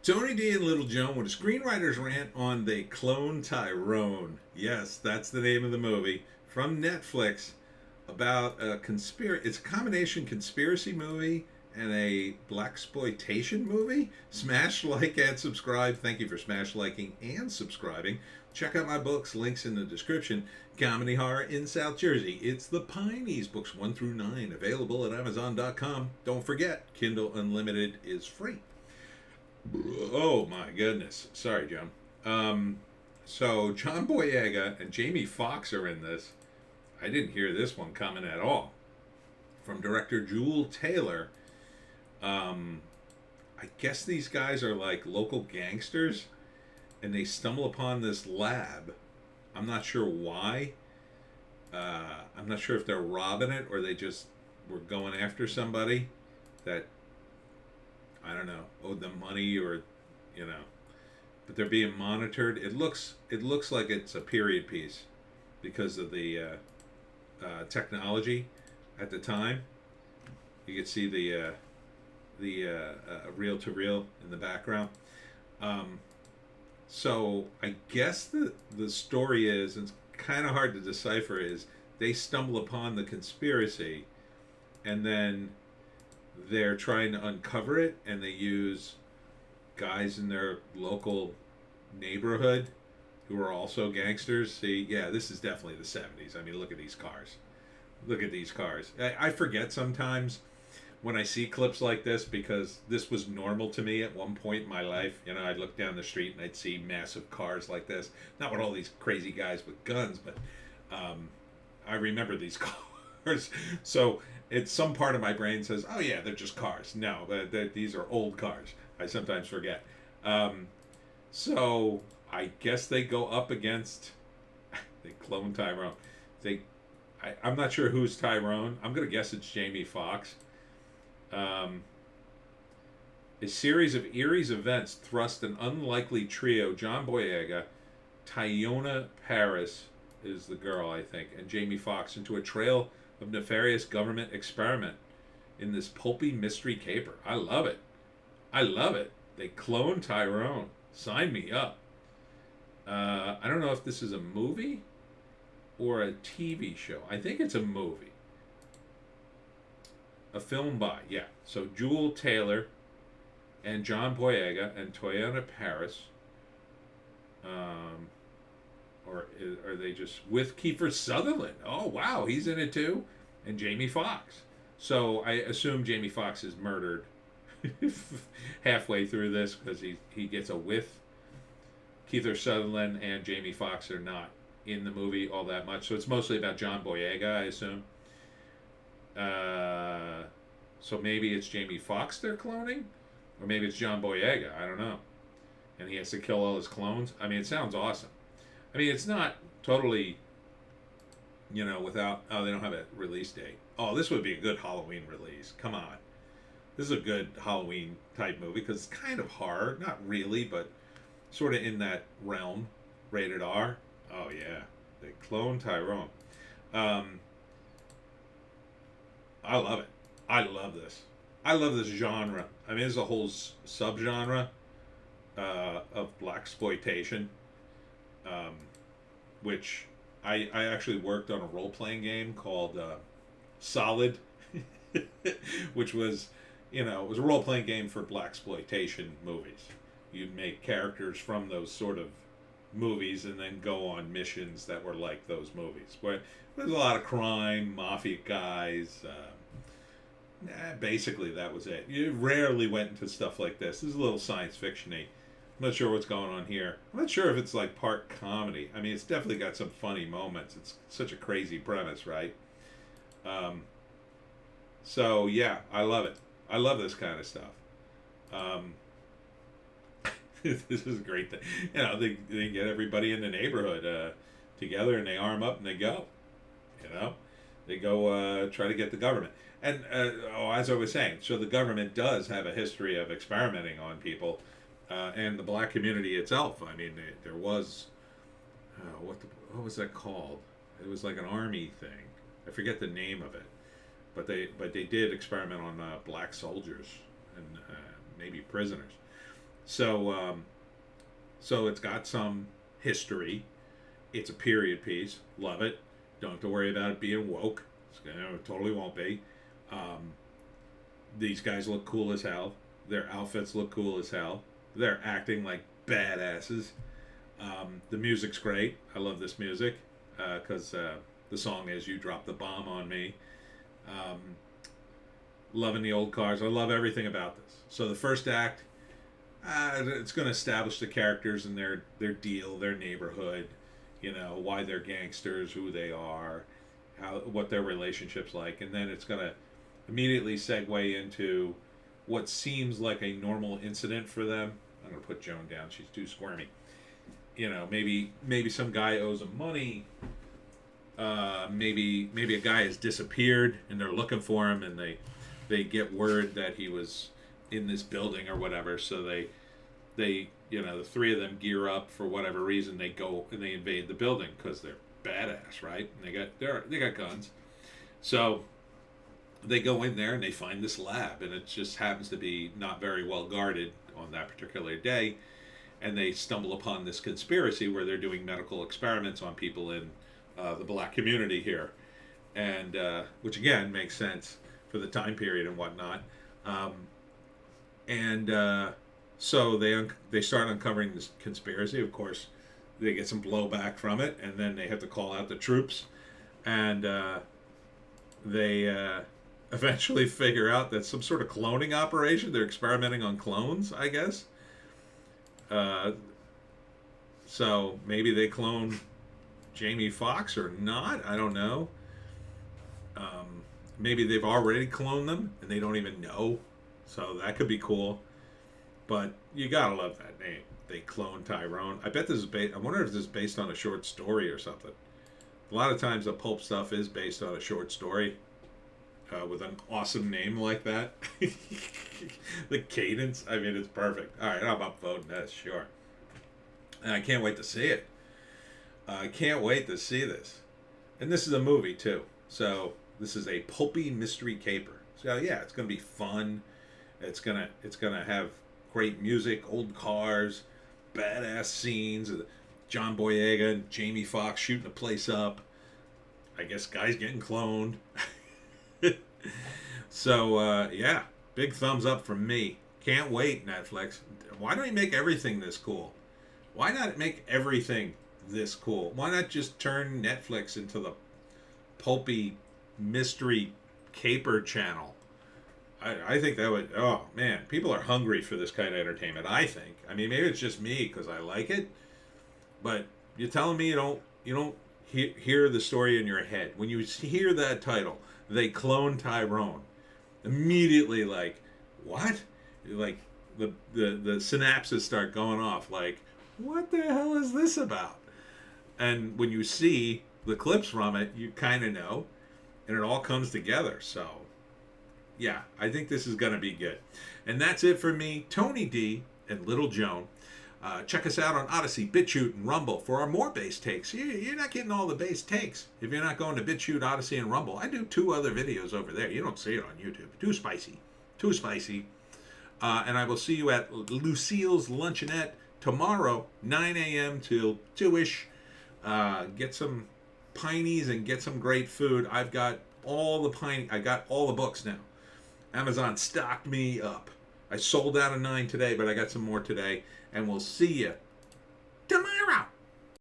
Tony D and Little Joan with a screenwriter's rant on They Clone Tyrone. Yes, that's the name of the movie from Netflix about a conspiracy. It's a combination conspiracy movie and a Blaxsploitation movie. Smash like and subscribe. Thank you for smash liking and subscribing. Check out my books, links in the description. Comedy Horror in South Jersey. It's the Pineys, books 1 through 9, available at Amazon.com. Don't forget, Kindle Unlimited is free. Oh my goodness. Sorry, John. So John Boyega and Jamie Foxx are in this. I didn't hear this one coming at all. From director Jewel Taylor. I guess these guys are like local gangsters, and they stumble upon this lab. I'm not sure why. I'm not sure if they're robbing it or they just were going after somebody that, I don't know, owed them money or, but they're being monitored. It looks like it's a period piece because of the technology at the time. You can see the reel to reel in the background. So I guess the story is, and it's kind of hard to decipher, is they stumble upon the conspiracy, and then they're trying to uncover it, and they use guys in their local neighborhood who are also gangsters. See, yeah, this is definitely the 70s. I mean, look at these cars. Look at these cars. I forget sometimes when I see clips like this, because this was normal to me at one point in my life. I'd look down the street and I'd see massive cars like this. Not with all these crazy guys with guns, but I remember these cars. So it's some part of my brain says, oh yeah, they're just cars. No, these are old cars. I sometimes forget. So I guess they go up against, they clone Tyrone. I'm not sure who's Tyrone. I'm going to guess it's Jamie Foxx. A series of eerie events thrust an unlikely trio, John Boyega, Tyrone Paris is the girl, I think, and Jamie Foxx, into a trail of nefarious government experiment in this pulpy mystery caper. I love it. I love it. They clone Tyrone. Sign me up. I don't know if this is a movie or a TV show. I think it's a movie. A film by, yeah. So Jewel Taylor and John Boyega and Tyrone Paris. Or are they just with Kiefer Sutherland? Oh, wow, he's in it too. And Jamie Foxx. So I assume Jamie Foxx is murdered halfway through this because he gets a whiff. Kiefer Sutherland and Jamie Foxx are not in the movie all that much. So it's mostly about John Boyega, I assume. So maybe it's Jamie Foxx they're cloning? Or maybe it's John Boyega. I don't know. And he has to kill all his clones. I mean, it sounds awesome. I mean, it's not totally, without... Oh, they don't have a release date. Oh, this would be a good Halloween release. Come on. This is a good Halloween type movie because it's kind of horror. Not really, but sort of in that realm. Rated R. Oh, yeah. They clone Tyrone. I love it. I love this. I love this genre. I mean, there's a whole subgenre of Blaxsploitation, which I actually worked on a role-playing game called Solid, which was, it was a role-playing game for Blaxsploitation movies. You'd make characters from those sort of movies and then go on missions that were like those movies, where there's a lot of crime, mafia guys. Basically, that was it. You rarely went into stuff like this. This is a little science fiction-y. I'm not sure what's going on here. I'm not sure if it's like part comedy. I mean, it's definitely got some funny moments. It's such a crazy premise, right? So, yeah, I love it. I love this kind of stuff. This is a great thing. They get everybody in the neighborhood together and they arm up and they go. They go try to get the government. And as I was saying, so the government does have a history of experimenting on people, and the black community itself. I mean, there was what was that called? It was like an army thing. I forget the name of it, but they did experiment on black soldiers and maybe prisoners. So it's got some history. It's a period piece. Love it. Don't have to worry about it being woke. It totally won't be. Um, these guys look cool as hell. Their outfits look cool as hell. They're acting like badasses. The music's great. I love this music because the song is "You Dropped the Bomb on Me." Um, Loving the old cars. I love everything about this. So the first act, it's going to establish the characters and their deal, their neighborhood, why they're gangsters, who they are, what their relationship's like, and then it's going to immediately segue into what seems like a normal incident for them. I'm going to put Joan down. She's too squirmy. Maybe some guy owes them money. Maybe a guy has disappeared and they're looking for him, and they get word that he was in this building or whatever. So they the three of them gear up for whatever reason. They go and they invade the building because they're badass, right? And they got guns. So they go in there and they find this lab, and it just happens to be not very well guarded on that particular day. And they stumble upon this conspiracy where they're doing medical experiments on people in the black community here, and which again makes sense for the time period and whatnot. So they start uncovering this conspiracy. Of course, they get some blowback from it, and then they have to call out the troops, and they eventually figure out that some sort of cloning operation. They're experimenting on clones, I guess. So maybe they clone Jamie Foxx or not. I don't know. Maybe they've already cloned them and they don't even know. So that could be cool. But you gotta love that name. They cloned Tyrone. I bet this is I wonder if this is based on a short story or something. A lot of times the pulp stuff is based on a short story with an awesome name like that. The cadence, I mean, it's perfect. All right, I'm upvoting this, sure. And I can't wait to see it. I can't wait to see this. And this is a movie, too. So this is a pulpy mystery caper. So yeah, it's going to be fun. It's gonna have great music, old cars, badass scenes, John Boyega and Jamie Foxx shooting the place up. I guess guys getting cloned. So yeah, big thumbs up from me. Can't wait, Netflix. Why don't you make everything this cool? Why not make everything this cool? Why not just turn Netflix into the pulpy mystery caper channel? I think that would, oh man, people are hungry for this kind of entertainment, I think. I mean, maybe it's just me because I like it, but you're telling me you don't hear the story in your head. When you hear that title, they clone Tyrone, immediately like, what? Like the synapses start going off like, what the hell is this about? And when you see the clips from it, you kind of know, and it all comes together. So yeah, I think this is going to be good. And that's it for me, Tony D and Little Joan. Check us out on Odysee, Bitchute, and Rumble for our more bass takes. You're not getting all the bass takes if you're not going to Bitchute, Odysee, and Rumble. I do 2 other videos over there. You don't see it on YouTube. Too spicy. And I will see you at Lucille's Luncheonette tomorrow, 9 a.m. till 2-ish. Get some Pineys and get some great food. I got all the books now. Amazon stocked me up. I sold out of 9 today, but I got some more today. And we'll see you